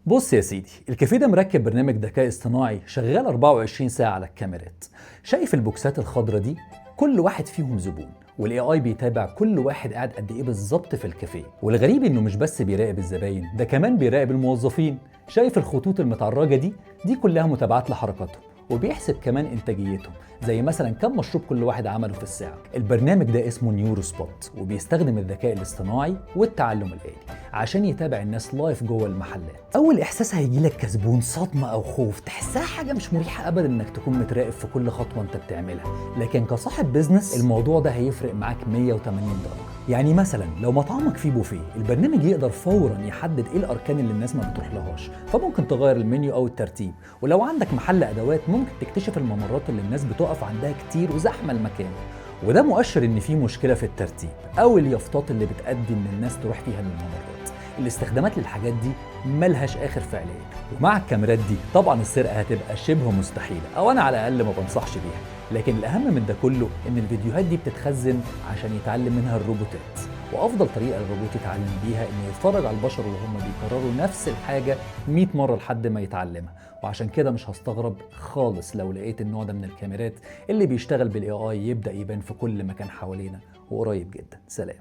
بص يا سيدي، الكافيه ده مركب برنامج ذكاء اصطناعي شغال 24 ساعة على الكاميرات. شايف البوكسات الخضراء دي؟ كل واحد فيهم زبون، والاي اي بيتابع كل واحد قاعد قد ايه بالظبط في الكافيه. والغريب انه مش بس بيراقب الزباين، ده كمان بيراقب الموظفين. شايف الخطوط المتعرجة دي كلها متابعات لحركاتهم، وبيحسب كمان انتاجيتهم، زي مثلا كم مشروب كل واحد عمله في الساعه. البرنامج ده اسمه نيورو سبوت، وبيستخدم الذكاء الاصطناعي والتعلم الآلي عشان يتابع الناس لايف جوه المحلات. اول احساس هيجيلك كزبون صدمه او خوف، تحسها حاجه مش مريحه ابدا انك تكون متراقب في كل خطوه انت بتعملها. لكن كصاحب بيزنس الموضوع ده هيفرق معاك 180 درجه. يعني مثلا لو مطعمك فيه بوفيه، البرنامج يقدر فورا يحدد ايه الاركان اللي الناس ما بتروح لهاش، فممكن تغير المنيو او الترتيب. ولو عندك محل ادوات، ممكن تكتشف الممرات اللي الناس بتقف عندها كتير وزحمه المكان، وده مؤشر ان في مشكله في الترتيب، او اليافطات اللي بتأدي ان الناس تروح فيها للممرات. الاستخدامات للحاجات دي ملهاش اخر فعليا. ومع الكاميرات دي طبعا السرقه هتبقى شبه مستحيله، او انا على الاقل ما بنصحش بيها. لكن الاهم من ده كله ان الفيديوهات دي بتتخزن عشان يتعلم منها الروبوتات. وافضل طريقه الروبوت يتعلم بيها انه يتفرج على البشر وهم بيكرروا نفس الحاجه 100 مره لحد ما يتعلمها. وعشان كده مش هستغرب خالص لو لقيت النوع ده من الكاميرات اللي بيشتغل بالاي اي يبدا يبان في كل مكان حوالينا وقريب جدا. سلام.